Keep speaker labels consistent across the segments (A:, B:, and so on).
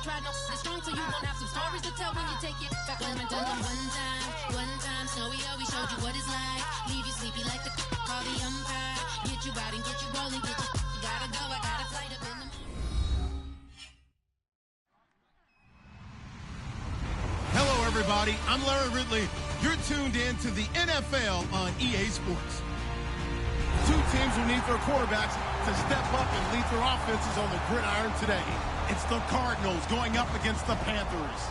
A: try no strong so you won't have some stories to tell when you take it back home and tell them one time, Snowy always showed you what it's like. Leave you sleepy like the call the umpire. Get you out and get you rolling, get you gotta go, I got a flight up in the morning.
B: Hello, everybody. I'm Larry Ridley. You're tuned in to the NFL on EA Sports. Two teams will need their quarterbacks to step up and lead their offenses on the gridiron today. It's the Cardinals going up against the Panthers.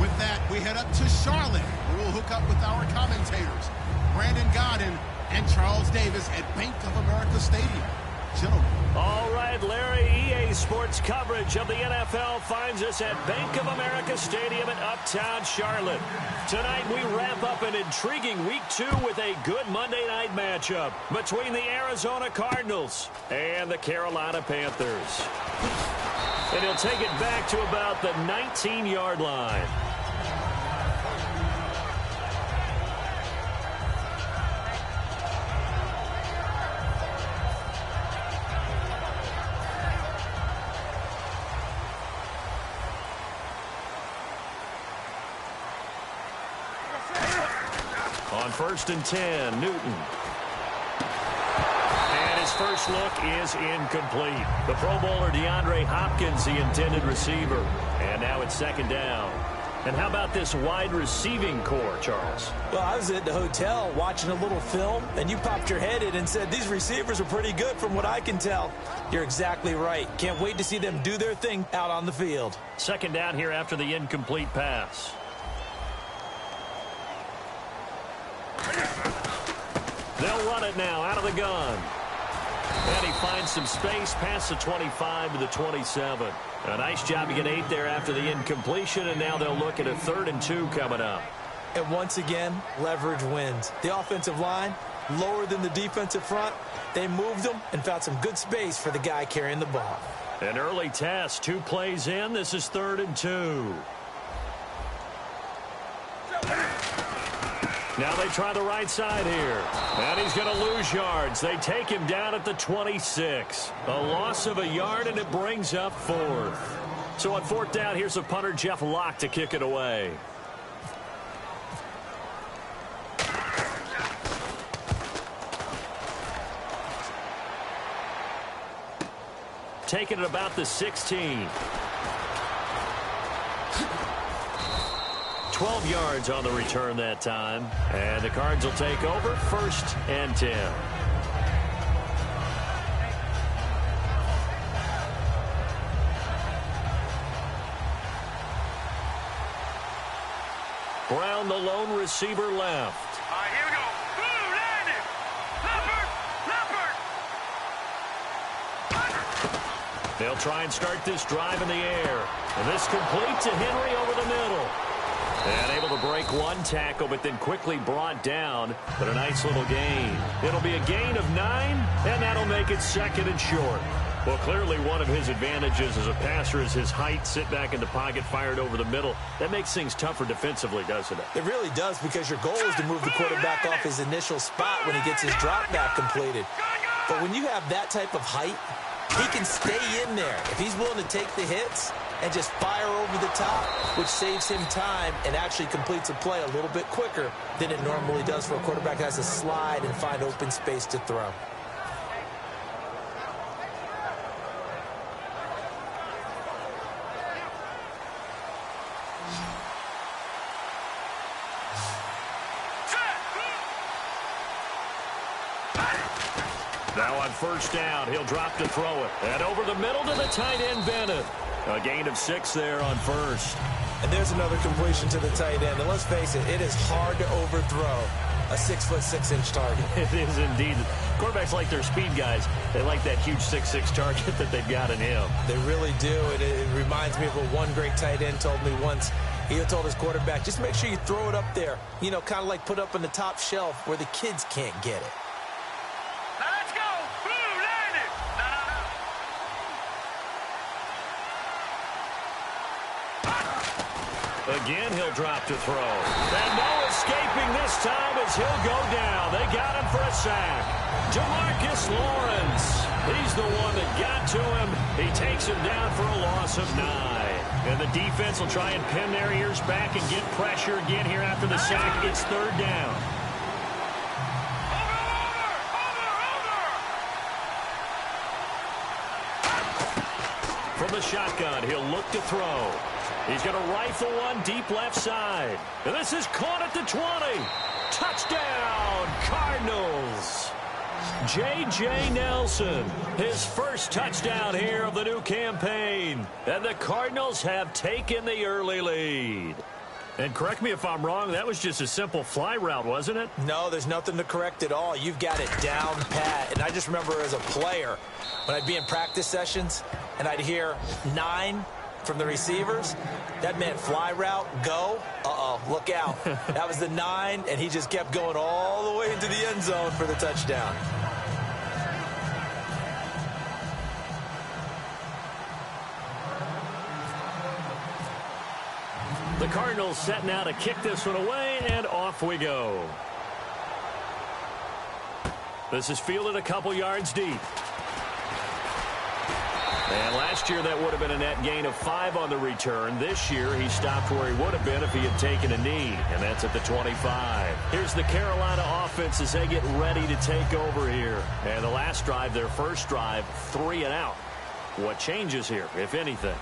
B: With that, we head up to Charlotte, where we'll hook up with our commentators, Brandon Godden and Charles Davis at Bank of America Stadium. Gentlemen.
C: All right, Larry, EA Sports coverage of the NFL finds us at Bank of America Stadium in Uptown Charlotte. Tonight, we wrap up an intriguing Week 2 with a good Monday night matchup between the Arizona Cardinals and the Carolina Panthers. And he'll take it back to about the 19-yard line. On 1st and 10, Newton. And his first look is incomplete. The Pro Bowler DeAndre Hopkins, the intended receiver. And now it's 2nd down. And how about this wide receiving core, Charles?
D: Well, I was at the hotel watching a little film, and you popped your head in and said, these receivers are pretty good from what I can tell. You're exactly right. Can't wait to see them do their thing out on the field.
C: 2nd down here after the incomplete pass. They'll run it now out of the gun. And he finds some space past the 25 to the 27. A nice job to get 8 there after the incompletion, and now they'll look at a 3rd and 2 coming up.
D: And once again, leverage wins. The offensive line, lower than the defensive front. They moved them and found some good space for the guy carrying the ball.
C: An early test, 2 plays in. This is 3rd and 2. Now they try the right side here. And he's going to lose yards. They take him down at the 26. A loss of a yard, and it brings up 4th. So on 4th down, here's the punter, Jeff Locke, to kick it away. Taking it about the 16. 12 yards on the return that time. And the Cards will take over 1st and 10. Brown, the lone receiver, left.
E: All right, here we go. Blue, landed. Leopard.
C: They'll try and start this drive in the air. And this complete to Henry over the middle. And able to break one tackle, but then quickly brought down. But a nice little gain. It'll be a gain of 9, and that'll make it 2nd and short. Well, clearly one of his advantages as a passer is his height. Sit back in the pocket, fired over the middle. That makes things tougher defensively, doesn't it?
D: It really does, because your goal is to move the quarterback off his initial spot when he gets his drop back completed. But when you have that type of height, he can stay in there if he's willing to take the hits and just fire over the top, which saves him time and actually completes a play a little bit quicker than it normally does for a quarterback that has to slide and find open space to throw.
C: Now on 1st down, he'll drop to throw it. And over the middle to the tight end, Bennett. A gain of 6 there on 1st.
D: And there's another completion to the tight end. And let's face it, it is hard to overthrow a 6'6" target.
C: It is indeed. Quarterbacks like their speed guys. They like that huge 6'6" target that they've got in him.
D: They really do. It reminds me of what one great tight end told me once. He told his quarterback, just make sure you throw it up there. You know, kind of like put up on the top shelf where the kids can't get it.
C: Again, he'll drop to throw. And no escaping this time as he'll go down. They got him for a sack. Demarcus Lawrence. He's the one that got to him. He takes him down for a loss of 9. And the defense will try and pin their ears back and get pressure again here after the sack. It's 3rd down. From the shotgun, he'll look to throw. He's going to rifle one deep left side. And this is caught at the 20. Touchdown, Cardinals. J.J. Nelson, his first touchdown here of the new campaign. And the Cardinals have taken the early lead. And correct me if I'm wrong, that was just a simple fly route, wasn't it?
D: No, there's nothing to correct at all. You've got it down pat. And I just remember as a player, when I'd be in practice sessions and I'd hear 9 from the receivers, that meant fly route, go. Uh-oh, look out. That was the 9, and he just kept going all the way into the end zone for the touchdown.
C: The Cardinals setting out to kick this one away, and off we go. This is fielded a couple yards deep. And last year, that would have been a net gain of 5 on the return. This year, he stopped where he would have been if he had taken a knee, and that's at the 25. Here's the Carolina offense as they get ready to take over here. And the last drive, their first drive, 3 and out. What changes here, if anything?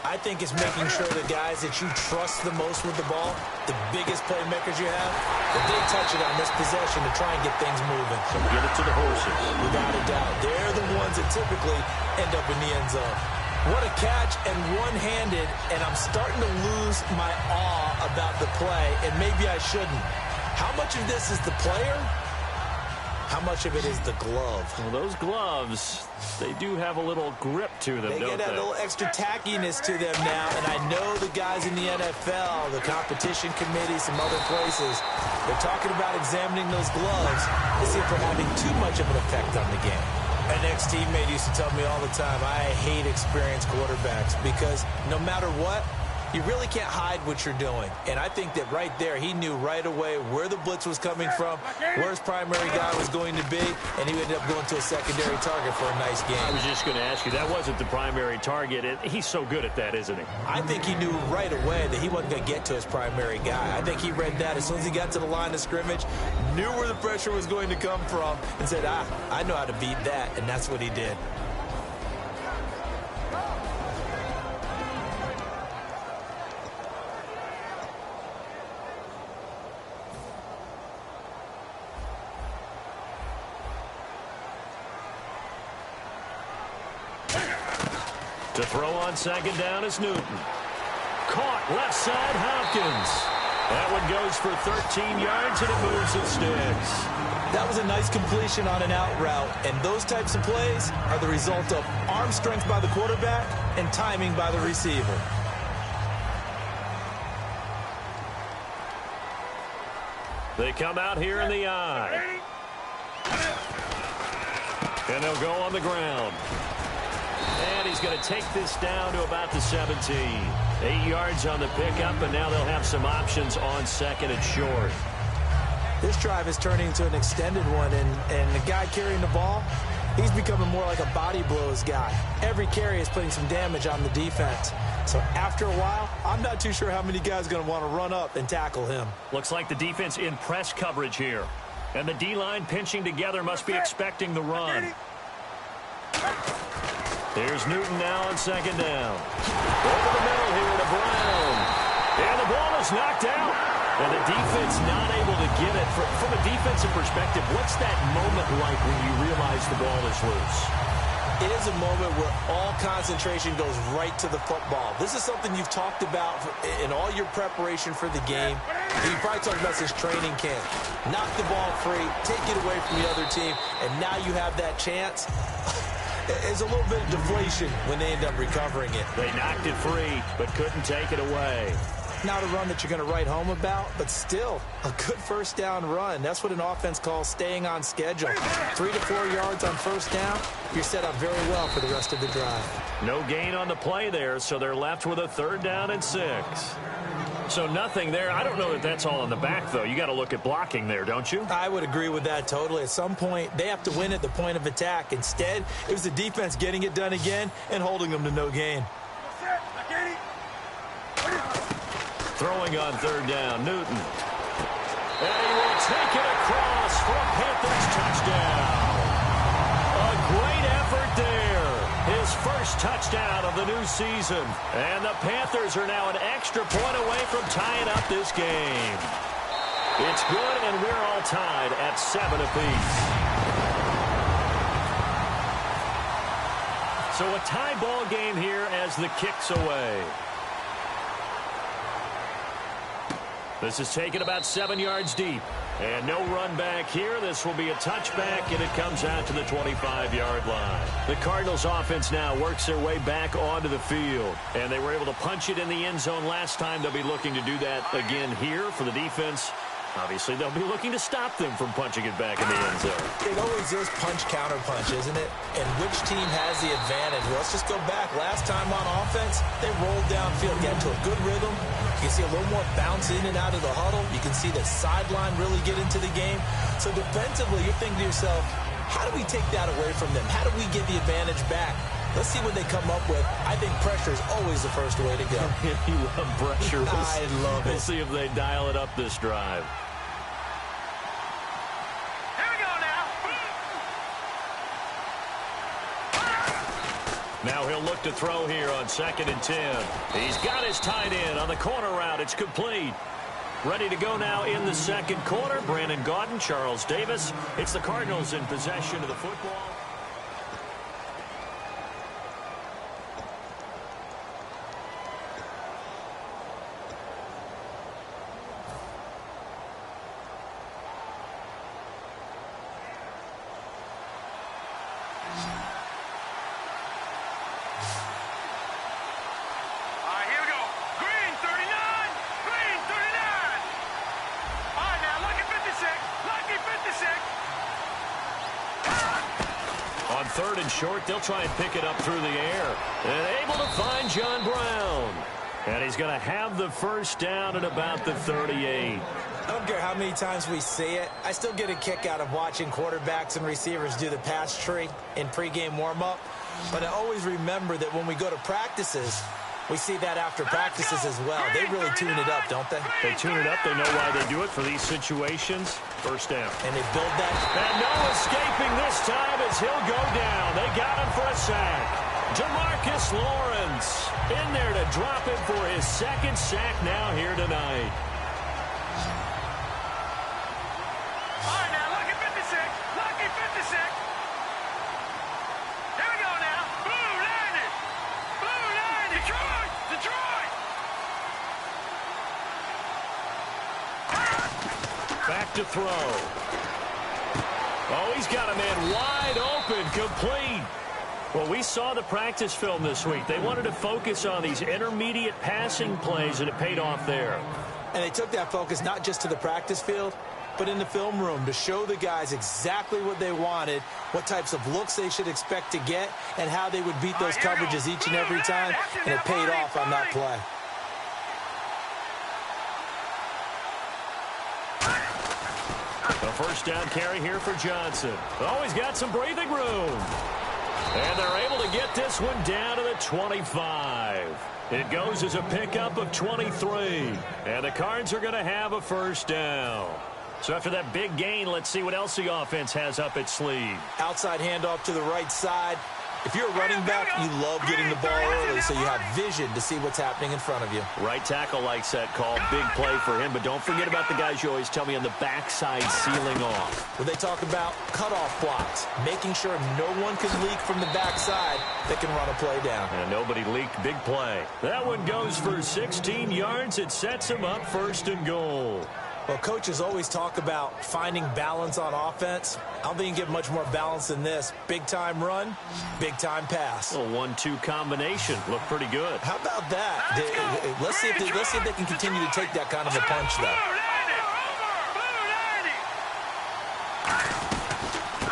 D: I think it's making sure the guys that you trust the most with the ball, the biggest playmakers you have, that they touch it on this possession to try and get things moving.
C: So get it to the horses.
D: Without a doubt. They're the ones that typically end up in the end zone. What a catch, and one-handed, and I'm starting to lose my awe about the play, and maybe I shouldn't. How much of this is the player? How much of it is the glove?
C: Well, those gloves, they do have a little grip to them, don't they?
D: They get a little extra tackiness to them now, and I know the guys in the NFL, the competition committee, some other places, they're talking about examining those gloves to see if they're having too much of an effect on the game. An ex-teammate used to tell me all the time, I hate experienced quarterbacks because no matter what, you really can't hide what you're doing. And I think that right there, he knew right away where the blitz was coming from, where his primary guy was going to be, and he ended up going to a secondary target for a nice game.
C: I was just going to ask you, that wasn't the primary target. He's so good at that, isn't he?
D: I think he knew right away that he wasn't going to get to his primary guy. I think he read that as soon as he got to the line of scrimmage, knew where the pressure was going to come from, and said, I know how to beat that, and that's what he did.
C: To throw on second down is Newton. Caught left side, Hopkins. That one goes for 13 yards, and it moves and sticks.
D: That was a nice completion on an out route, and those types of plays are the result of arm strength by the quarterback and timing by the receiver.
C: They come out here in the eye. And they'll go on the ground. And he's going to take this down to about the 17. 8 yards on the pickup, and now they'll have some options on second and short.
D: This drive is turning into an extended one, and the guy carrying the ball, he's becoming more like a body blows guy. Every carry is putting some damage on the defense. So after a while, I'm not too sure how many guys are going to want to run up and tackle him.
C: Looks like the defense in press coverage here. And the D-line pinching together must be expecting the run. Here's Newton now on second down. Over the middle here to Brown. And the ball is knocked out. And the defense not able to get it. From a defensive perspective, what's that moment like when you realize the ball is loose?
D: It is a moment where all concentration goes right to the football. This is something you've talked about in all your preparation for the game. You probably talked about since training camp. Knock the ball free, take it away from the other team, and now you have that chance. It's a little bit of deflation when they end up recovering it.
C: They knocked it free, but couldn't take it away.
D: Not a run that you're going to write home about, but still a good first down run. That's what an offense calls staying on schedule. 3 to 4 yards on first down, you're set up very well for the rest of the drive.
C: No gain on the play there, so they're left with a 3rd down and 6. So nothing there. I don't know that that's all in the back, though. You got to look at blocking there, don't you?
D: I would agree with that totally. At some point, they have to win at the point of attack. Instead, it was the defense getting it done again and holding them to no gain.
C: Throwing on third down, Newton. And he will take it across for a Panthers touchdown. A great effort there. His first touchdown of the new season. And the Panthers are now an extra point away from tying up this game. It's good, and we're all tied at 7 apiece. So a tie ball game here as the kick's away. This is taken about 7 yards deep. And no run back here. This will be a touchback, and it comes out to the 25-yard line. The Cardinals offense now works their way back onto the field. And they were able to punch it in the end zone last time. They'll be looking to do that again here for the defense. Obviously, they'll be looking to stop them from punching it back in the end zone.
D: It always is punch-counter-punch, isn't it? And which team has the advantage? Well, let's just go back. Last time on offense, they rolled downfield, got into a good rhythm. You can see a little more bounce in and out of the huddle. You can see the sideline really get into the game. So defensively, you're thinking to yourself, how do we take that away from them? How do we get the advantage back? Let's see what they come up with. I think pressure is always the first way to go.
C: You love pressure.
D: I love it.
C: We'll see if they dial it up this drive.
E: Here we go now.
C: Now he'll look to throw here on 2nd and 10. He's got his tight end on the corner route. It's complete. Ready to go now in the second quarter. Brandon Gaudin, Charles Davis. It's the Cardinals in possession of the football.
E: Here we go. Green 39. Green 39. All right, now lucky 56. Lucky 56.
C: On 3rd and short, they'll try and pick it up through the air. And able to find John Brown. And he's going to have the first down at about the 38.
D: I don't care how many times we see it. I still get a kick out of watching quarterbacks and receivers do the pass tree in pregame warm-up. But I always remember that when we go to practices, we see that after practices as well. They really tune it up, don't they?
C: They tune it up. They know why they do it for these situations. First down.
D: And they build that.
C: And no escaping this time as he'll go down. They got him for a sack. Demarcus Lawrence in there to drop him for his 2nd sack now here tonight.
E: All right, now lucky 56. Lucky 56. Here we go now. Blue landed. Blue landed. Detroit. Detroit.
C: Back to throw. Oh, he's got a man wide open, complete. Well, we saw the practice film this week. They wanted to focus on these intermediate passing plays, and it paid off there.
D: And they took that focus not just to the practice field, but in the film room to show the guys exactly what they wanted, what types of looks they should expect to get, and how they would beat those coverages each and every time, and it paid off on that play.
C: A first down carry here for Johnson. Oh, he's got some breathing room. And they're able to get this one down to the 25. It goes as a pickup of 23. And the Cards are going to have a first down. So after that big gain, let's see what else the offense has up its sleeve.
D: Outside handoff to the right side. If you're a running back, you love getting the ball early so you have vision to see what's happening in front of you.
C: Right tackle likes that call. Big play for him. But don't forget about the guys you always tell me on the backside sealing off.
D: When they talk about cutoff blocks, making sure no one can leak from the backside that can run a play down.
C: And nobody leaked. Big play. That one goes for 16 yards. It sets him up 1st and goal.
D: Well, coaches always talk about finding balance on offense. I don't think you can get much more balance than this. Big-time run, big-time pass.
C: A 1-2 combination. Looked pretty good.
D: How about that? Let's see if they can continue to take that kind of a punch, though.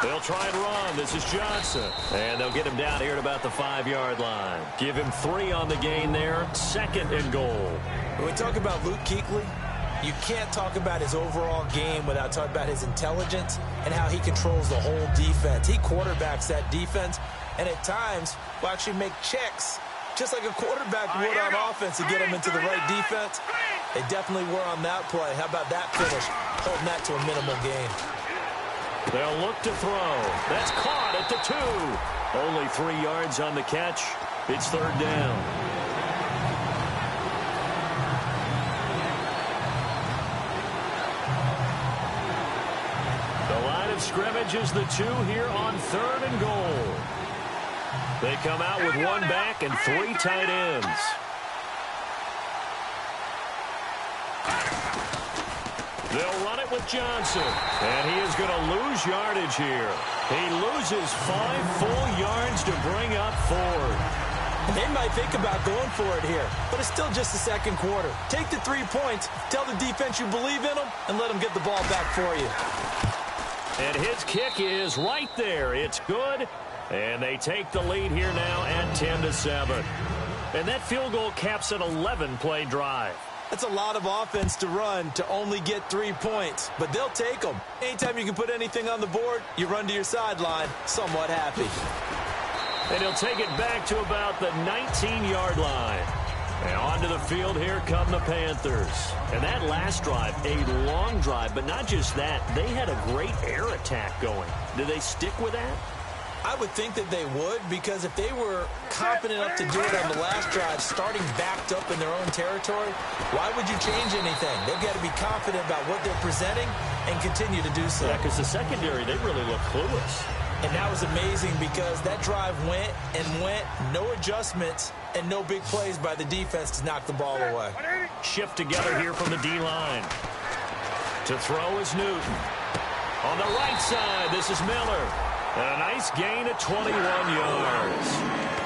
C: They'll They'll try and run. This is Johnson. And they'll get him down here at about the 5-yard line. Give him 3 on the gain there. 2nd and goal.
D: When we talk about Luke Kuechly, you can't talk about his overall game without talking about his intelligence and how he controls the whole defense. He quarterbacks that defense, and at times will actually make checks, just like a quarterback would on offense to get him into the right defense. They definitely were on that play. How about that finish, holding that to a minimal gain?
C: They'll look to throw. That's caught at the 2. Only 3 yards on the catch. It's 3rd down. Scrimmage is the 2 here on 3rd and goal. They come out with 1 back and 3 tight ends. They'll run it with Johnson, and he is going to lose yardage here. He loses 5 full yards to bring up 4.
D: They might think about going for it here, but it's still just the 2nd quarter. Take the 3 points, tell the defense you believe in them, and let them get the ball back for you.
C: And his kick is right there. It's good. And they take the lead here now at 10-7. And that field goal caps an 11-play drive.
D: That's a lot of offense to run to only get 3 points, but they'll take them. Anytime you can put anything on the board, you run to your sideline somewhat happy.
C: And he'll take it back to about the 19-yard line. And onto the field, here come the Panthers. And that last drive, a long drive, but not just that. They had a great air attack going. Do they stick with that?
D: I would think that they would, because if they were confident enough to do it on the last drive, starting backed up in their own territory, why would you change anything? They've got to be confident about what they're presenting and continue to do so.
C: Yeah, because the secondary, they really look clueless.
D: And that was amazing because that drive went and went, no adjustments, and no big plays by the defense to knock the ball away.
C: Shift together here from the D-line. To throw is Newton. On the right side, this is Miller. And a nice gain of 21 yards.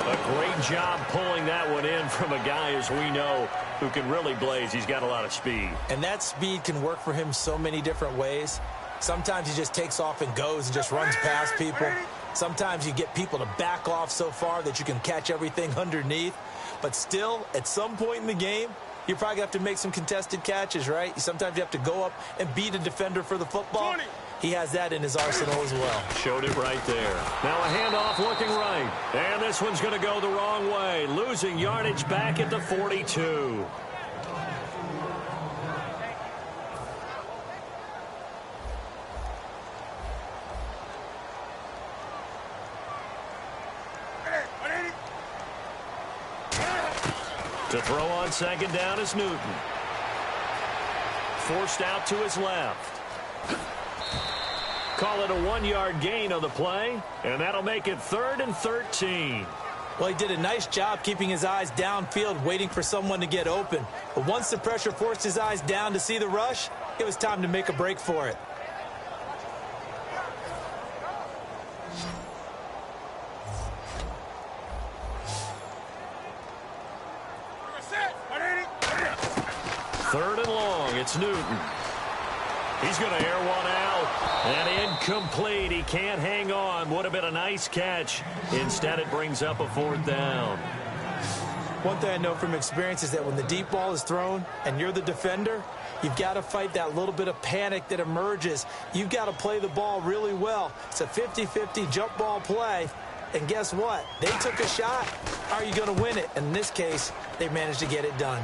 C: A great job pulling that one in from a guy, as we know, who can really blaze. He's got a lot of speed.
D: And that speed can work for him so many different ways. Sometimes he just takes off and goes and just runs past people. Sometimes you get people to back off so far that you can catch everything underneath. But still, at some point in the game, you probably have to make some contested catches, right? Sometimes you have to go up and beat a defender for the football. He has that in his arsenal as well.
C: Showed it right there. Now a handoff looking right. And this one's going to go the wrong way. Losing yardage back at the 42. To throw on 2nd down is Newton. Forced out to his left. Call it a 1-yard gain on the play, and that'll make it 3rd and 13.
D: Well, he did a nice job keeping his eyes downfield, waiting for someone to get open. But once the pressure forced his eyes down to see the rush, it was time to make a break for it.
C: Third and long, it's Newton. He's going to air one out. And incomplete. He can't hang on. Would have been a nice catch. Instead, it brings up a 4th down.
D: One thing I know from experience is that when the deep ball is thrown and you're the defender, you've got to fight that little bit of panic that emerges. You've got to play the ball really well. It's a 50-50 jump ball play. And guess what? They took a shot. Are you going to win it? And in this case, they managed to get it done.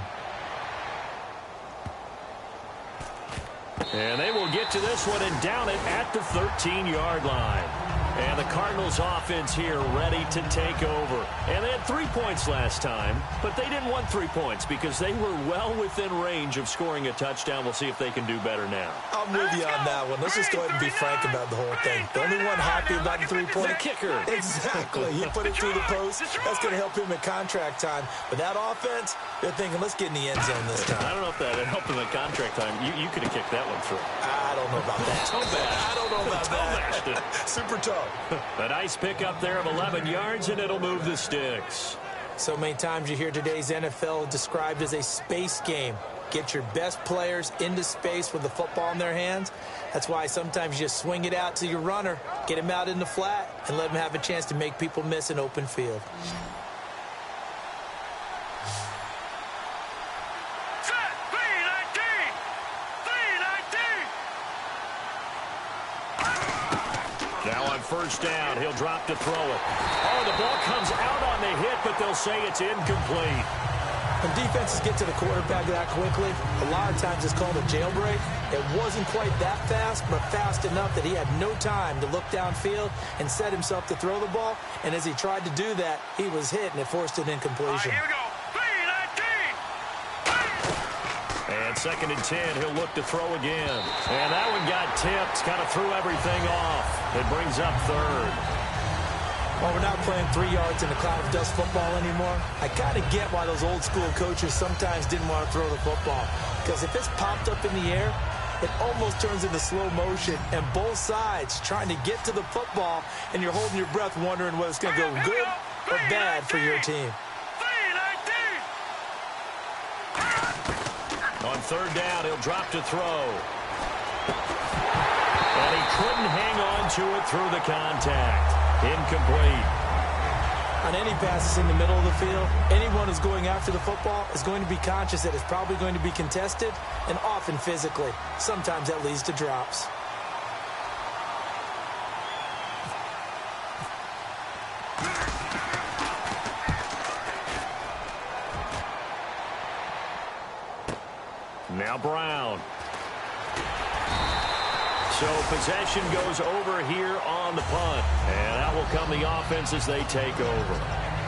C: And they will get to this one and down it at the 13-yard line. And the Cardinals offense here ready to take over. And they had 3 points last time, but they didn't want 3 points because they were well within range of scoring a touchdown. We'll see if they can do better now.
D: I'm with you on that one. Let's just go ahead and be frank about the whole thing. The only one happy about the 3-point.
C: The kicker.
D: Exactly. He put it through the post. That's going to help him at contract time. But that offense, they're thinking, let's get in the end zone this time.
C: I don't know if that helped him at contract time. You could have kicked that one through.
D: I don't know about that. I don't know about that. Super tough.
C: A nice pickup there of 11 yards, and it'll move the sticks.
D: So many times you hear today's NFL described as a space game. Get your best players into space with the football in their hands. That's why sometimes you just swing it out to your runner, get him out in the flat, and let him have a chance to make people miss an open field.
E: Set, 319! 319!
C: Now on first down, he'll drop to throw it. Oh, the ball comes out on the hit, but they'll say it's incomplete.
D: When defenses get to the quarterback that quickly, a lot of times it's called a jailbreak. It wasn't quite that fast, but fast enough that he had no time to look downfield and set himself to throw the ball. And as he tried to do that, he was hit, and it forced an incompletion.
E: Here we go. 319!
C: And second and 10, he'll look to throw again. And that one got tipped, kind of threw everything off. It brings up third.
D: While we're not playing 3 yards in a cloud of dust football anymore, I kind of get why those old school coaches sometimes didn't want to throw the football. Because if it's popped up in the air, it almost turns into slow motion, and both sides trying to get to the football, and you're holding your breath wondering whether it's going to go good or bad for your team.
E: 319!
C: On third down, he'll drop to throw. And he couldn't hang on to it through the contact. Incomplete.
D: On any passes in the middle of the field, anyone who's going after the football is going to be conscious that it's probably going to be contested, and often physically. Sometimes that leads to drops.
C: Now Brown. So possession goes over here on the punt. And out will come the offense as they take over.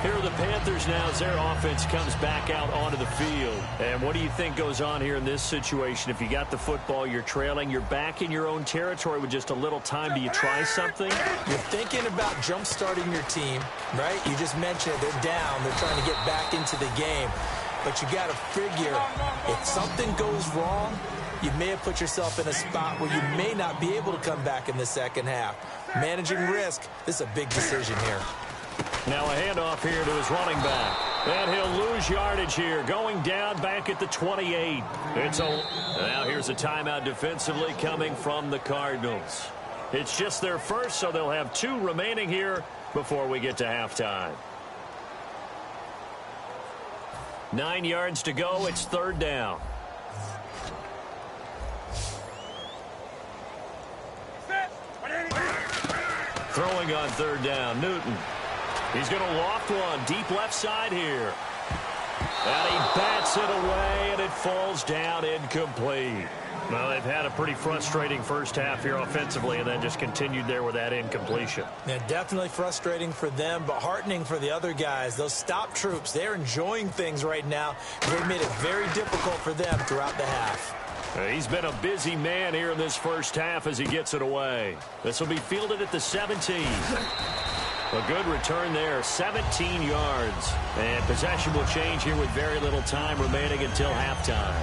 C: Here are the Panthers now as their offense comes back out onto the field. And what do you think goes on here in this situation? If you got the football, you're trailing, you're back in your own territory with just a little time. Do you try something?
D: You're thinking about jump-starting your team, right? You just mentioned it. They're down. They're trying to get back into the game. But you got to figure if something goes wrong, you may have put yourself in a spot where you may not be able to come back in the second half. Managing risk, this is a big decision here.
C: Now a handoff here to his running back. And he'll lose yardage here, going down back at the 28. Now here's a timeout defensively coming from the Cardinals. It's just their first, so they'll have 2 remaining here before we get to halftime. 9 yards to go. It's third down. Throwing on third down, Newton. He's going to loft one deep left side here. And he bats it away, and it falls down incomplete. Well, they've had a pretty frustrating first half here offensively, and then just continued there with that incompletion.
D: Yeah, definitely frustrating for them, but heartening for the other guys. Those stop troops, they're enjoying things right now. They've made it very difficult for them throughout the half.
C: He's been a busy man here in this first half as he gets it away. This will be fielded at the 17. A good return there, 17 yards. And possession will change here with very little time remaining until halftime.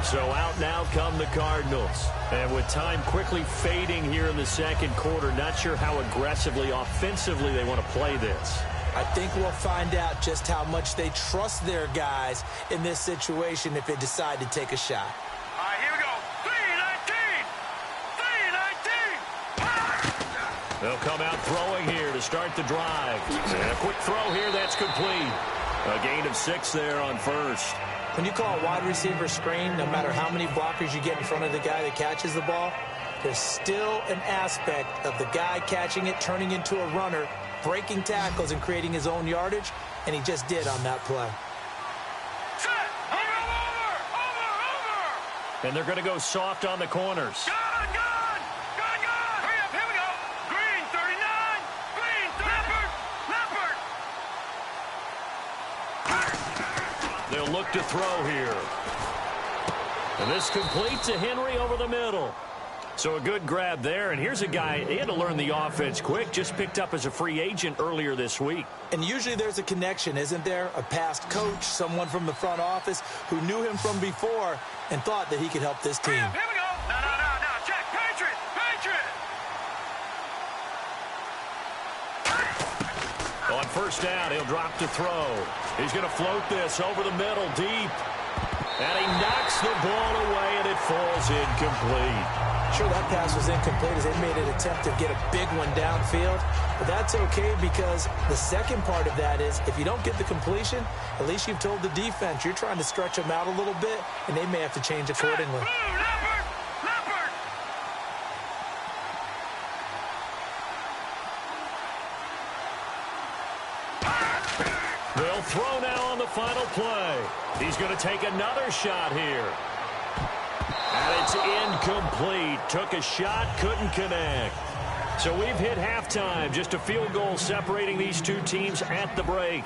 C: So out now come the Cardinals. And with time quickly fading here in the second quarter, not sure how aggressively, offensively they want to play this.
D: I think we'll find out just how much they trust their guys in this situation if they decide to take a shot.
E: All right, here we go. 319! 319!
C: They'll come out throwing here to start the drive. And a quick throw here, that's complete. A gain of 6 there on first.
D: When you call a wide receiver screen, no matter how many blockers you get in front of the guy that catches the ball, there's still an aspect of the guy catching it, turning into a runner, breaking tackles and creating his own yardage, and he just did on that play.
E: Set! Over!
C: And they're going to go soft on the corners.
E: Gone! Hurry up, here we go! Green, 39! Green, 30! Leopard!
C: They'll look to throw here. And this complete to Henry over the middle. So a good grab there, and here's a guy, he had to learn the offense quick, just picked up as a free agent earlier this week.
D: And usually there's a connection, isn't there? A past coach, someone from the front office who knew him from before and thought that he could help this team.
E: Here we go! No, check! Patriot!
C: On first down, he'll drop to throw. He's going to float this over the middle, deep. And he knocks the ball away, and it falls incomplete.
D: Sure, that pass was incomplete as they made an attempt to get a big one downfield. But that's okay because the second part of that is if you don't get the completion, at least you've told the defense you're trying to stretch them out a little bit, and they may have to change accordingly.
C: They'll throw now on the final play. He's going to take another shot here. And it's incomplete. Took a shot, couldn't connect. So we've hit halftime. Just a field goal separating these two teams at the break.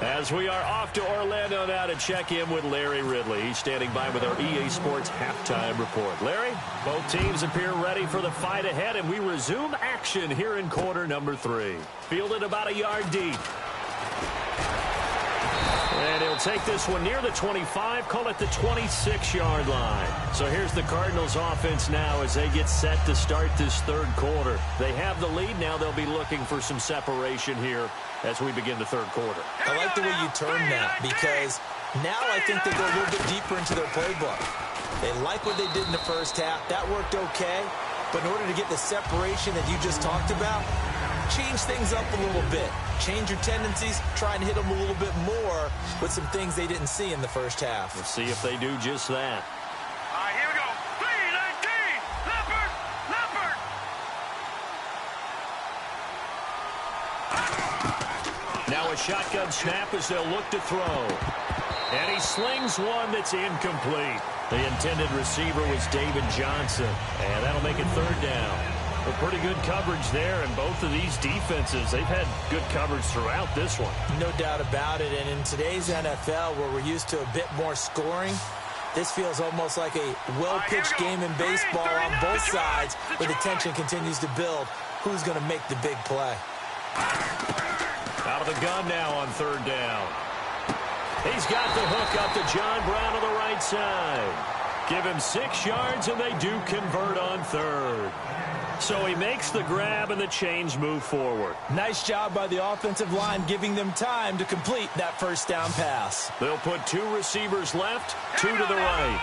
C: As we are off to Orlando now to check in with Larry Ridley. He's standing by with our EA Sports halftime report. Larry, both teams appear ready for the fight ahead, and we resume action here in quarter number 3. Fielded about a yard deep. And he'll take this one near the 25, call it the 26-yard line. So here's the Cardinals offense now as they get set to start this third quarter. They have the lead. Now they'll be looking for some separation here as we begin the third quarter.
D: I like the way you turn that because now I think they go a little bit deeper into their playbook. They like what they did in the first half. That worked okay. But in order to get the separation that you just talked about, change things up a little bit. Change your tendencies. Try and hit them a little bit more with some things they didn't see in the first half.
C: We'll see if they do just that.
E: All right, here we go. 3-19. Leopard.
C: Now a shotgun snap as they'll look to throw. And he slings one that's incomplete. The intended receiver was David Johnson. And that'll make it third down. A pretty good coverage there, and both of these defenses, they've had good coverage throughout this one.
D: No doubt about it, and in today's NFL, where we're used to a bit more scoring, this feels almost like a well-pitched game in baseball on both sides, where the tension continues to build. Who's going to make the big play?
C: Out of the gun now on third down. He's got the hook up to John Brown on the right side. Give him 6 yards, and they do convert on third. So he makes the grab, and the chains move forward.
D: Nice job by the offensive line, giving them time to complete that first down pass.
C: They'll put 2 receivers left, 2 to the right.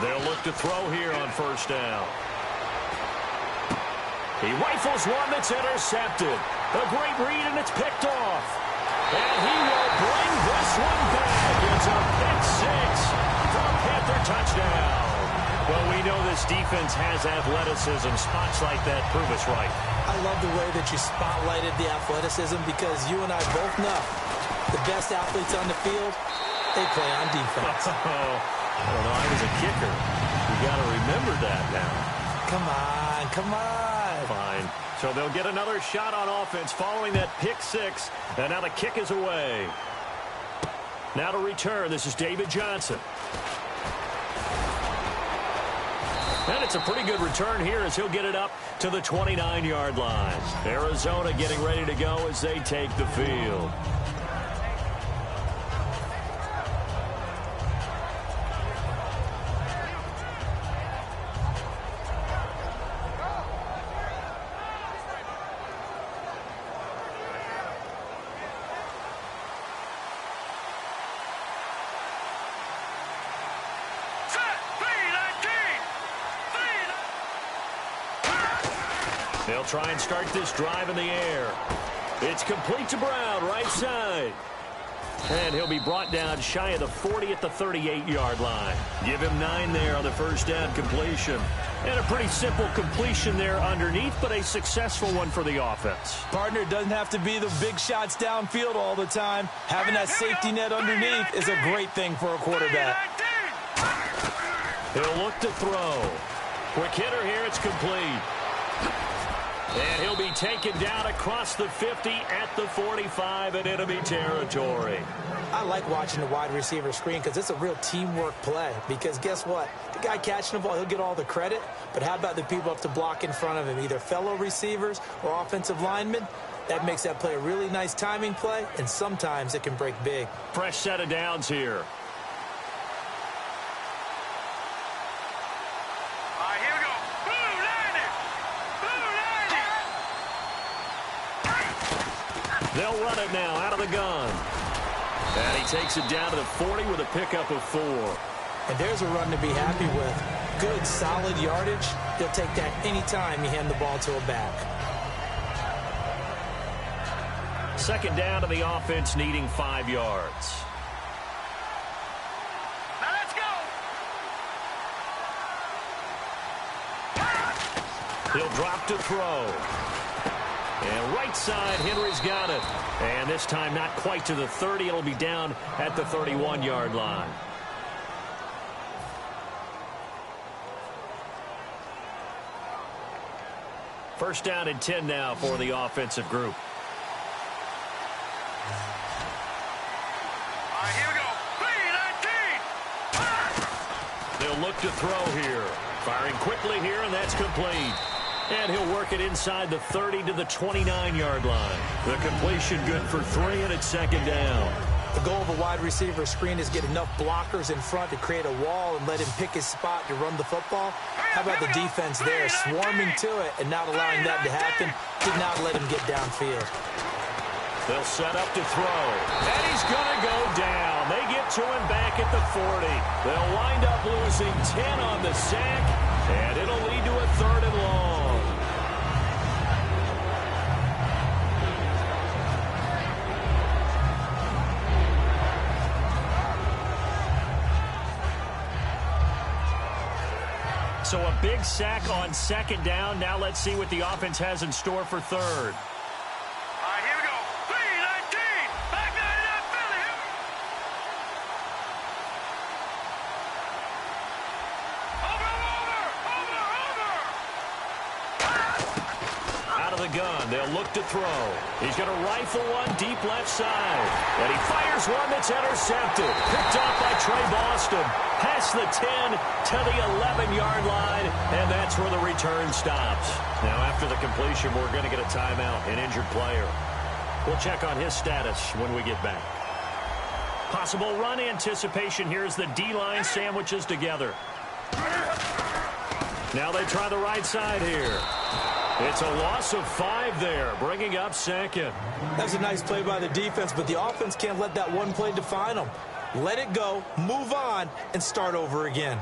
C: They'll look to throw here on first down. He rifles one that's intercepted. A great read, and it's picked off. And he will bring this one back. It's a pick 6 for a Panther touchdown. Well, we know this defense has athleticism. Spots like that prove us right.
D: I love the way that you spotlighted the athleticism because you and I both know the best athletes on the field, they play on defense.
C: I don't know. I was a kicker. You got to remember that now.
D: Come on, come on.
C: Fine. So they'll get another shot on offense following that pick 6. And now the kick is away. Now to return, this is David Johnson. And it's a pretty good return here as he'll get it up to the 29-yard line. Arizona getting ready to go as they take the field. They'll try and start this drive in the air. It's complete to Brown, right side. And he'll be brought down shy of the 40 at the 38-yard line. Give him 9 there on the first down completion. And a pretty simple completion there underneath, but a successful one for the offense.
D: Partner, it doesn't have to be the big shots downfield all the time. Having that safety net underneath is a great thing for a quarterback.
C: He'll look to throw. Quick hitter here, it's complete. And he'll be taken down across the 50 at the 45 in enemy territory.
D: I like watching the wide receiver screen because it's a real teamwork play. Because guess what? The guy catching the ball, he'll get all the credit. But how about the people up to block in front of him, either fellow receivers or offensive linemen? That makes that play a really nice timing play, and sometimes it can break big.
C: Fresh set of downs here. They'll run it now out of the gun. And he takes it down to the 40 with a pickup of 4.
D: And there's a run to be happy with. Good, solid yardage. He'll take that anytime you hand the ball to a back.
C: Second down to the offense, needing 5 yards.
E: Now let's go.
C: He'll drop to throw. And right side, Henry's got it. And this time not quite to the 30. It'll be down at the 31-yard line. First down and 10 now for the offensive group.
E: All right, here we go. 3-19.
C: They'll look to throw here. Firing quickly here, and that's complete. And he'll work it inside the 30 to the 29-yard line. The completion good for 3, and it's second down.
D: The goal of a wide receiver screen is get enough blockers in front to create a wall and let him pick his spot to run the football. How about the defense there, swarming to it and not allowing that to happen? Did not let him get downfield.
C: They'll set up to throw. And he's going to go down. They get to him back at the 40. They'll wind up losing 10 on the sack, and it'll lead to a 3rd and long. So a big sack on second down. Now let's see what the offense has in store for 3rd.
E: All right, here we go. 3-19. Back down to that Philly. Over.
C: Out of the gun, they'll look to throw. He's going to rifle one deep left side. And he fires one that's intercepted. Picked off by Trey Boston. Past the 10 to the 11-yard line. And that's where the return stops. Now after the completion, we're going to get a timeout, an injured player. We'll check on his status when we get back. Possible run anticipation here as the D-line sandwiches together. Now they try the right side here. It's a loss of 5 there, bringing up second.
D: That was a nice play by the defense, but the offense can't let that one play define them. Let it go, move on, and start over again.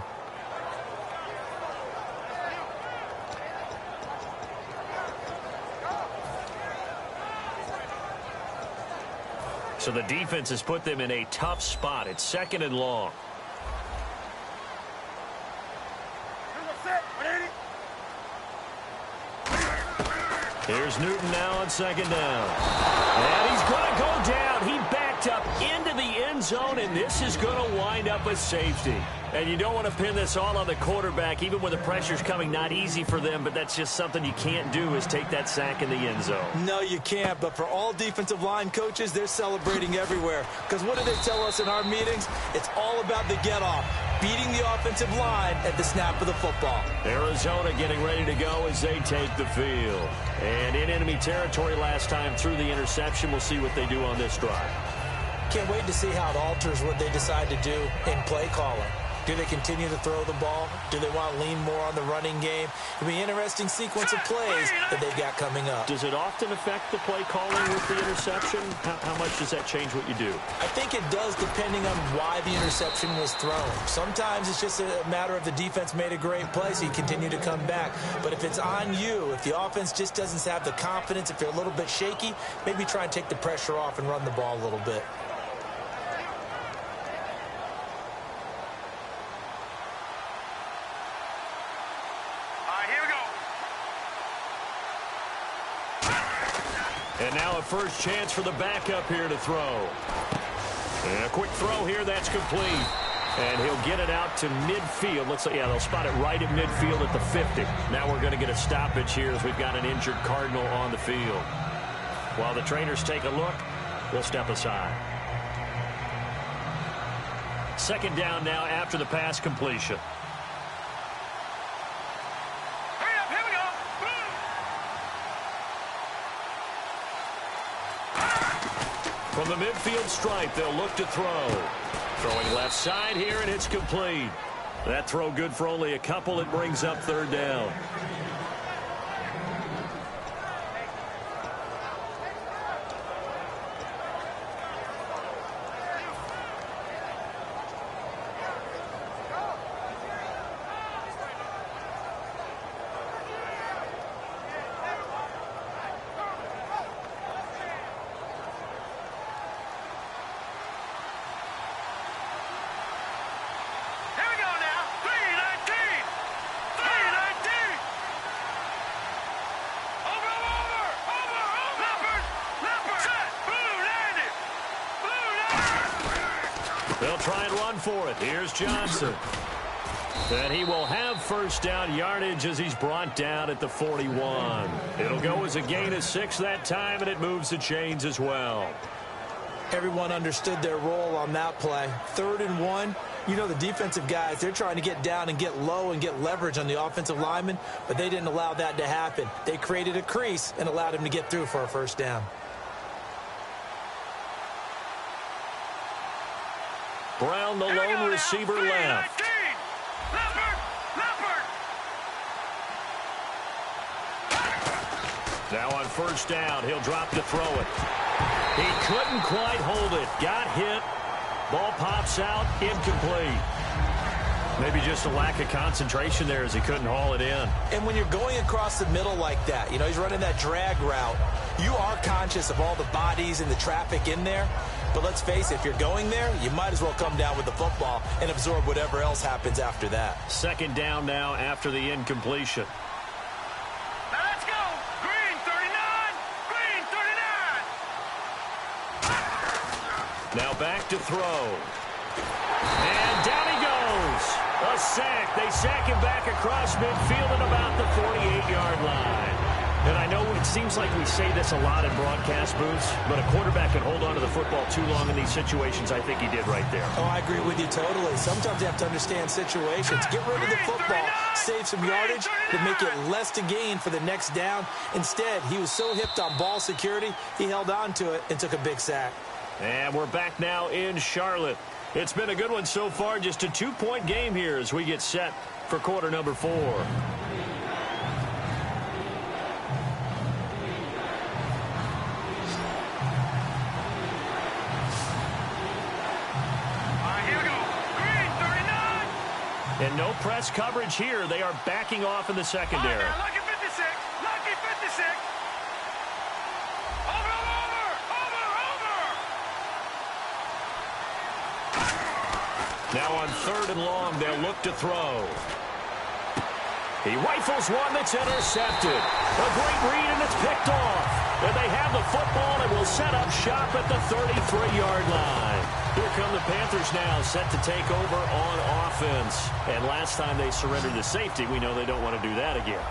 C: So the defense has put them in a tough spot. It's 2nd and long. Here's Newton now on 2nd down. And he's going to go down. He backed up into the end zone, and this is going to wind up a safety. And you don't want to pin this all on the quarterback, even when the pressure's coming. Not easy for them, but that's just something you can't do is take that sack in the end zone.
D: No, you can't. But for all defensive line coaches, they're celebrating everywhere. Because what do they tell us in our meetings? It's all about the get-off, beating the offensive line at the snap of the football.
C: Arizona getting ready to go as they take the field. And in enemy territory last time through the interception. We'll see what they do on this drive.
D: Can't wait to see how it alters what they decide to do in play calling. Do they continue to throw the ball? Do they want to lean more on the running game? It'll be an interesting sequence of plays that they've got coming up.
C: Does it often affect the play calling with the interception? How much does that change what you do?
D: I think it does, depending on why the interception was thrown. Sometimes it's just a matter of the defense made a great play, so you continue to come back. But if it's on you, if the offense just doesn't have the confidence, if they're a little bit shaky, maybe try and take the pressure off and run the ball a little bit.
C: And now a first chance for the backup here to throw. And a quick throw here, that's complete. And he'll get it out to midfield. Looks like, yeah, they'll spot it right at midfield at the 50. Now we're going to get a stoppage here as we've got an injured Cardinal on the field. While the trainers take a look, we'll step aside. Second down now after the pass completion. From the midfield stripe, they'll look to throw. Throwing left side here, and it's complete. That throw good for only a couple. It brings up 3rd down. try and run for it. Here's Johnson. And he will have first down yardage as he's brought down at the 41. It'll go as a gain of 6 that time, and it moves the chains as well.
D: Everyone understood their role on that play. 3rd and 1. You know the defensive guys, they're trying to get down and get low and get leverage on the offensive lineman, but they didn't allow that to happen. They created a crease and allowed him to get through for a first down.
C: Brown, the lone receiver, left. Now on first down, he'll drop to throw it. He couldn't quite hold it. Got hit. Ball pops out. Incomplete. Maybe just a lack of concentration there as he couldn't haul it in.
D: And when you're going across the middle like that, you know, he's running that drag route, you are conscious of all the bodies and the traffic in there. But let's face it, if you're going there, you might as well come down with the football and absorb whatever else happens after that. 2nd down now after the incompletion.
E: Let's go. Green 39. Green 39.
C: Now back to throw. And down he goes. A sack. They sack him back across midfield at about the 48-yard line. And I know it seems like we say this a lot in broadcast booths, but a quarterback can hold on to the football too long in these situations. I think he did right there.
D: Oh, I agree with you totally. Sometimes you have to understand situations. Get rid of the football, save some yardage, to make it less to gain for the next down. Instead, he was so hipped on ball security, he held on to it and took a big sack.
C: And we're back now in Charlotte. It's been a good one so far. Just a 2-point game here as we get set for quarter number 4. And no press coverage here. They are backing off in the secondary.
E: Right, lucky 56. Lucky 56. Over.
C: Now on 3rd and long, they'll look to throw. He rifles one that's intercepted. A great read, and it's picked off. And they have the football, and will set up shop at the 33-yard line. Here come the Panthers now, set to take over on offense. And last time they surrendered the safety, we know they don't want to do that again.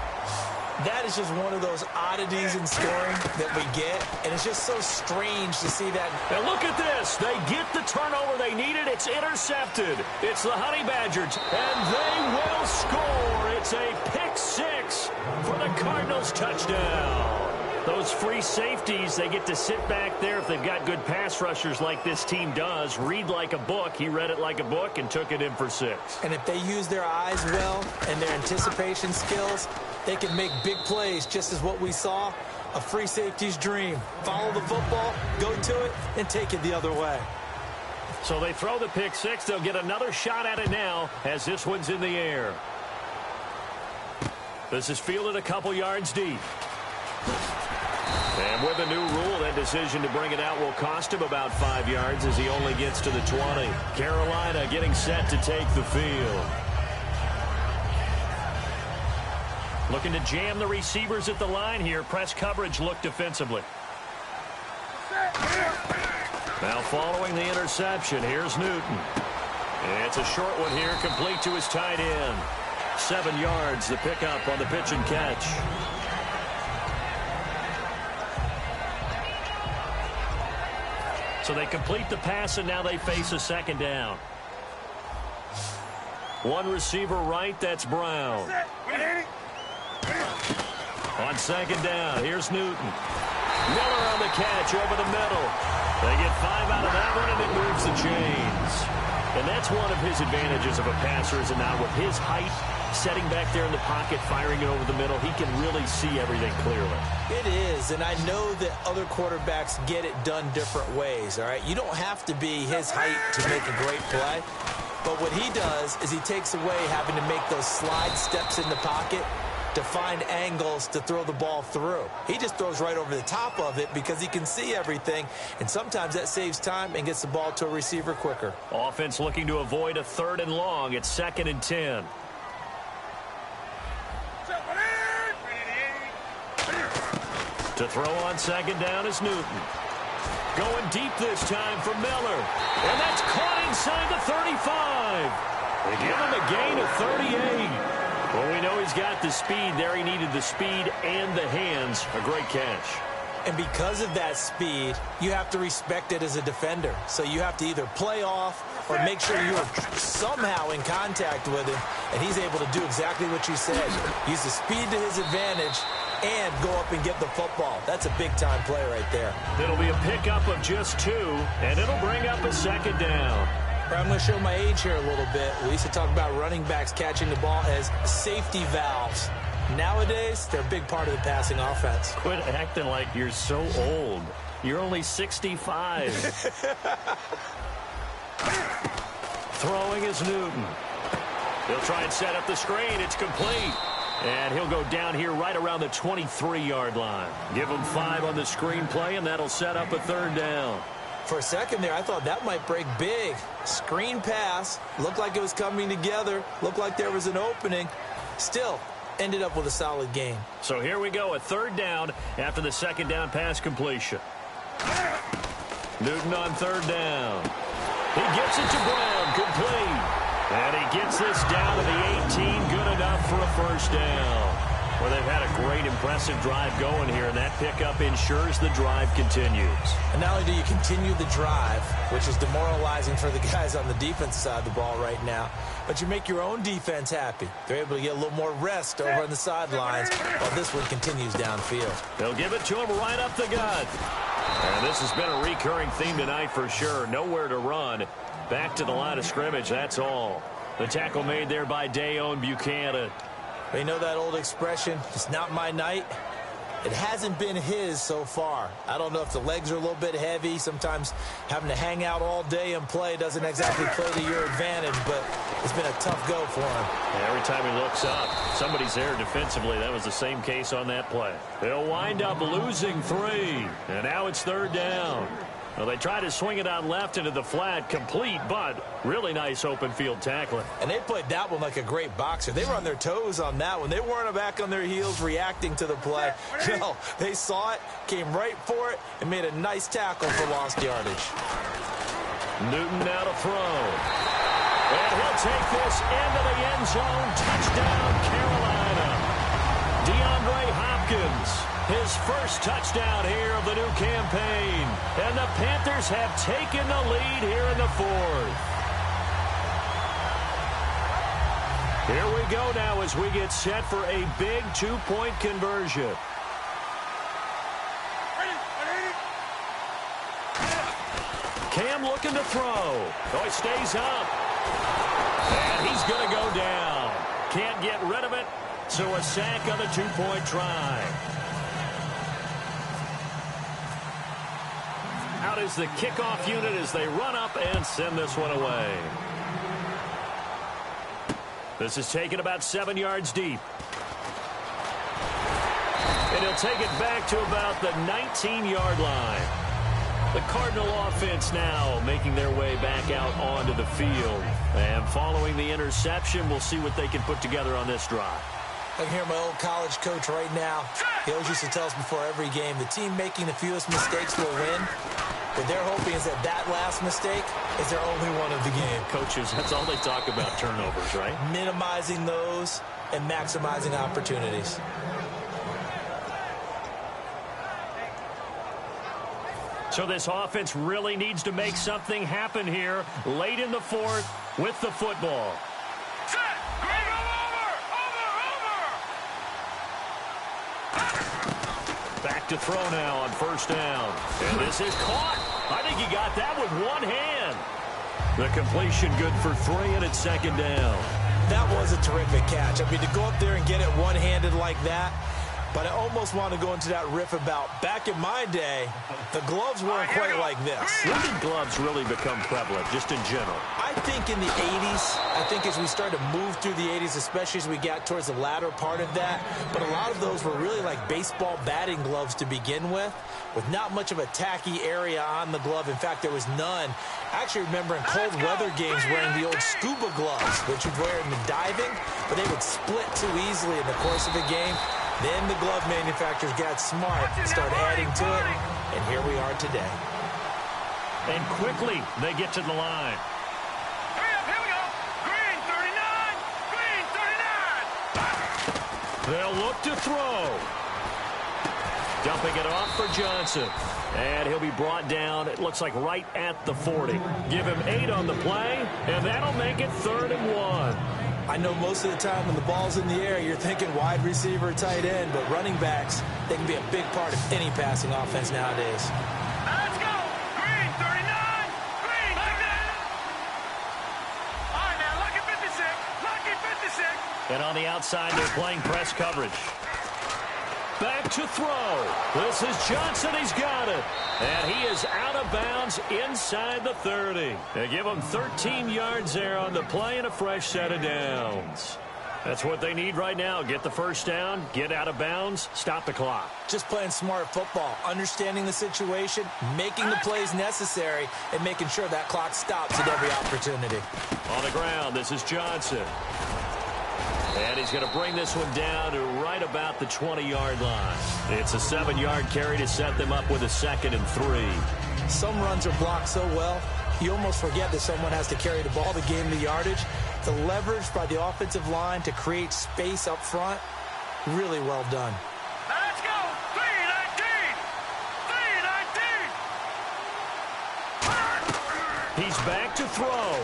D: That is just one of those oddities in scoring that we get, and it's just so strange to see that.
C: And look at this. They get the turnover they needed. It's intercepted. It's the Honey Badgers, and they will score. It's a pick 6 for the Cardinals touchdown. Those free safeties, they get to sit back there if they've got good pass rushers like this team does. Read like a book. He read it like a book and took it in for 6.
D: And if they use their eyes well and their anticipation skills, they can make big plays, just as what we saw, a free safety's dream. Follow the football, go to it, and take it the other way.
C: So they throw the pick 6. They'll get another shot at it now as this one's in the air. This is fielded a couple yards deep. And with a new rule, that decision to bring it out will cost him about 5 yards as he only gets to the 20. Carolina getting set to take the field. Looking to jam the receivers at the line here. Press coverage look defensively. Now following the interception, here's Newton. It's a short one here, complete to his tight end. 7 yards, the pickup on the pitch and catch. So they complete the pass, and now they face a 2nd down. One receiver right, that's Brown. On 2nd down, here's Newton. Miller on the catch over the middle. They get 5 out of that one, and it moves the chains. And that's one of his advantages of a passer, is now with his height, setting back there in the pocket, firing it over the middle, he can really see everything clearly.
D: It is, and I know that other quarterbacks get it done different ways, all right? You don't have to be his height to make a great play, but what he does is he takes away having to make those slide steps in the pocket to find angles to throw the ball through. He just throws right over the top of it because he can see everything, and sometimes that saves time and gets the ball to a receiver quicker.
C: Offense looking to avoid a 3rd and long. It's 2nd and 10. To throw on 2nd down is Newton. Going deep this time for Miller. And that's caught inside the 35. They give him a gain of 38. Well, we know he's got the speed there. He needed the speed and the hands. A great catch.
D: And because of that speed, you have to respect it as a defender. So you have to either play off or make sure you're somehow in contact with him. And he's able to do exactly what you said. Use the speed to his advantage and go up and get the football. That's a big-time play right there.
C: It'll be a pickup of just 2, and it'll bring up a second down.
D: I'm going to show my age here a little bit. We used to talk about running backs catching the ball as safety valves. Nowadays, they're a big part of the passing offense.
C: Quit acting like you're so old. You're only 65. Throwing is Newton. He'll try and set up the screen. It's complete. And he'll go down here right around the 23-yard line. Give him 5 on the screen play, and that'll set up a 3rd down.
D: For a second there, I thought that might break big. Screen pass. Looked like it was coming together. Looked like there was an opening. Still, ended up with a solid game.
C: So here we go, a 3rd down after the 2nd down pass completion. Newton on 3rd down. He gets it to Brown, complete. And he gets this down to the 18, good enough for a 1st down. Well, they've had a great, impressive drive going here, and that pickup ensures the drive continues.
D: And not only do you continue the drive, which is demoralizing for the guys on the defense side of the ball right now, but you make your own defense happy. They're able to get a little more rest over on the sidelines while this one continues downfield.
C: They'll give it to him right up the gut. And this has been a recurring theme tonight for sure. Nowhere to run. Back to the line of scrimmage, that's all. The tackle made there by Dayon Buchanan.
D: You know that old expression, it's not my night? It hasn't been his so far. I don't know if the legs are a little bit heavy. Sometimes having to hang out all day and play doesn't exactly play to your advantage, but it's been a tough go for him.
C: And every time he looks up, somebody's there defensively. That was the same case on that play. They'll wind up losing 3, and now it's 3rd down. Well, they try to swing it out left into the flat, complete, but really nice open field tackling.
D: And they played that one like a great boxer. They were on their toes on that one. They weren't back on their heels reacting to the play. No, they saw it, came right for it, and made a nice tackle for lost yardage.
C: Newton now to throw. And he'll take this into the end zone. Touchdown, Carolina. DeAndre Hopkins. His first touchdown here of the new campaign. And the Panthers have taken the lead here in the 4th. Here we go now as we get set for a big 2-point conversion. Cam looking to throw. Oh, he stays up. And he's going to go down. Can't get rid of it. So a sack on the 2-point try. Out is the kickoff unit as they run up and send this one away. This is taken about 7 yards deep. And he'll take it back to about the 19-yard line. The Cardinal offense now making their way back out onto the field. And following the interception, we'll see what they can put together on this drive.
D: I can hear my old college coach right now. He always used to tell us before every game, the team making the fewest mistakes will win. What they're hoping is that last mistake is their only one of the game.
C: Coaches, that's all they talk about, turnovers, right?
D: Minimizing those and maximizing opportunities.
C: So this offense really needs to make something happen here late in the 4th with the football. Back to throw now on 1st down. And this is caught. I think he got that with one hand. The completion good for 3, and it's 2nd down.
D: That was a terrific catch. I mean, to go up there and get it one-handed like that, but I almost want to go into that riff about back in my day, the gloves weren't quite like this.
C: When did gloves really become prevalent, just in general?
D: I think in the 80s, I think as we started to move through the 80s, especially as we got towards the latter part of that, but a lot of those were really like baseball batting gloves to begin with not much of a tacky area on the glove. In fact, there was none. I actually remember in cold weather games wearing the old scuba gloves, which you'd wear in the diving, but they would split too easily in the course of a game. Then the glove manufacturers got smart, started adding to it, and here we are today.
C: And quickly they get to the line.
E: Hurry up, here we go. Green 39. Green 39.
C: They'll look to throw. Dumping it off for Johnson. And he'll be brought down, it looks like right at the 40. Give him 8 on the play, and that'll make it 3rd and 1.
D: I know most of the time when the ball's in the air, you're thinking wide receiver, tight end, but running backs, they can be a big part of any passing offense nowadays.
E: Let's go. Green 39. Green like that. All right, now, lucky 56. Lucky 56.
C: And on the outside, they're playing press coverage. Back to throw. This is Johnson. He's got it. And he is out of bounds inside the 30. They give him 13 yards there on the play and a fresh set of downs. That's what they need right now. Get the first down, get out of bounds, stop the clock.
D: Just playing smart football, understanding the situation, making the plays necessary, and making sure that clock stops at every opportunity.
C: On the ground, this is Johnson. And he's going to bring this one down to right about the 20-yard line. It's a 7-yard carry to set them up with a 2nd and 3.
D: Some runs are blocked so well, you almost forget that someone has to carry the ball to gain the yardage. The leverage by the offensive line to create space up front, really well done.
E: Let's go. 319. 319.
C: He's back to throw.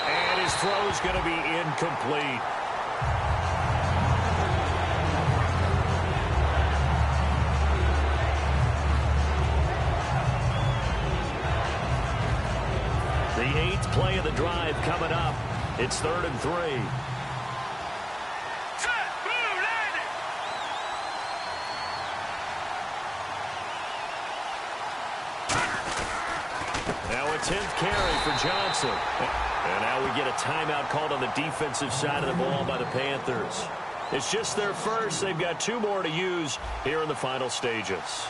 C: And his throw is going to be incomplete. The 8th play of the drive coming up. It's 3rd and 3.
E: Set. Blue landing.
C: Now a 10th carry for Johnson. And now we get a timeout called on the defensive side of the ball by the Panthers. It's just their first. They've got 2 more to use here in the final stages.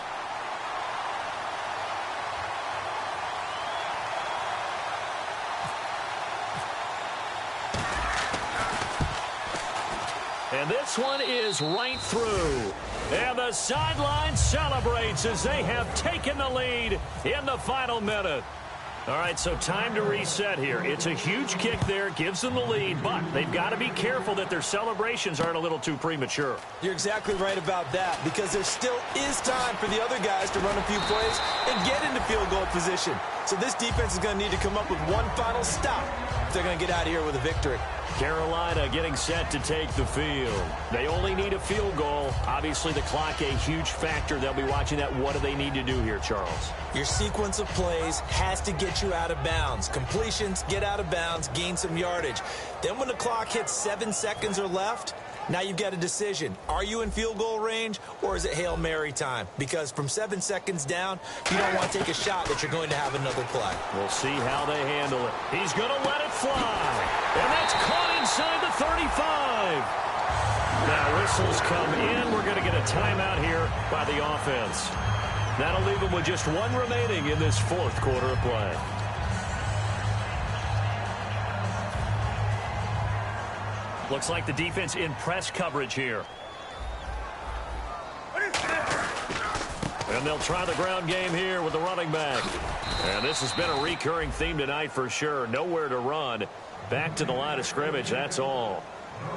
C: And this one is right through. And the sideline celebrates as they have taken the lead in the final minute. All right, so time to reset here. It's a huge kick there, gives them the lead, but they've got to be careful that their celebrations aren't a little too premature.
D: You're exactly right about that, because there still is time for the other guys to run a few plays and get into field goal position. So this defense is going to need to come up with one final stop if they're going to get out of here with a victory.
C: Carolina getting set to take the field. They only need a field goal. Obviously, the clock a huge factor. They'll be watching that. What do they need to do here, Charles?
D: Your sequence of plays has to get you out of bounds. Completions, get out of bounds, gain some yardage. Then when the clock hits 7 seconds or left, now you've got a decision. Are you in field goal range, or is it Hail Mary time? Because from 7 seconds down, you don't want to take a shot that you're going to have another play.
C: We'll see how they handle it. He's going to let it fly. And that's caught inside the 35. Now whistles come in. We're going to get a timeout here by the offense. That'll leave them with just 1 remaining in this 4th quarter of play. Looks like the defense in press coverage here. And they'll try the ground game here with the running back. And this has been a recurring theme tonight for sure. Nowhere to run. Back to the line of scrimmage, that's all.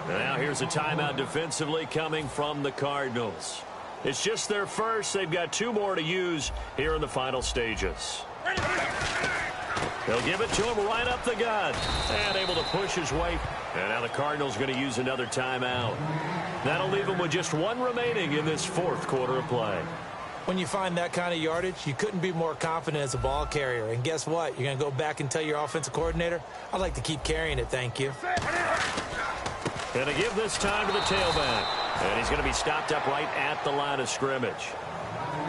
C: And now here's a timeout defensively coming from the Cardinals. It's just their first. They've got 2 more to use here in the final stages. They'll give it to him right up the gut. And able to push his way. And now the Cardinals going to use another timeout. That'll leave them with just 1 remaining in this 4th quarter of play.
D: When you find that kind of yardage, you couldn't be more confident as a ball carrier. And guess what? You're going to go back and tell your offensive coordinator, I'd like to keep carrying it, thank you.
C: Going to give this time to the tailback. And he's going to be stopped up right at the line of scrimmage.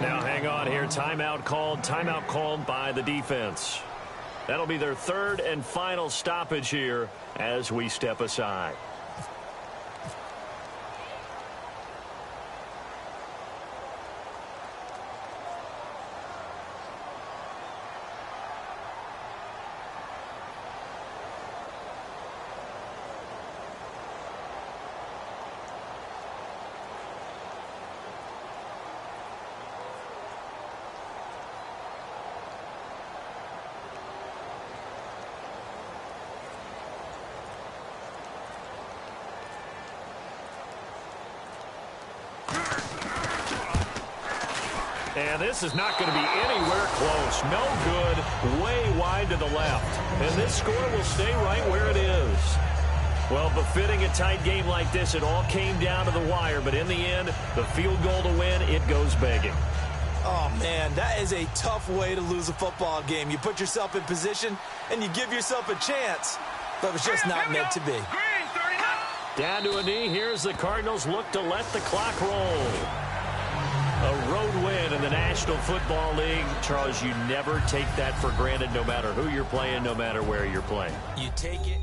C: Now hang on here. Timeout called by the defense. That'll be their 3rd and final stoppage here as we step aside. And this is not going to be anywhere close. No good, way wide to the left. And this score will stay right where it is. Well, befitting a tight game like this, it all came down to the wire. But in the end, the field goal to win, it goes begging.
D: Oh, man, that is a tough way to lose a football game. You put yourself in position, and you give yourself a chance. But it's just not meant to be.
C: Down to a knee. Here's the Cardinals look to let the clock roll. A road win in the National Football League. Charles, you never take that for granted no matter who you're playing, no matter where you're playing.
D: You take it.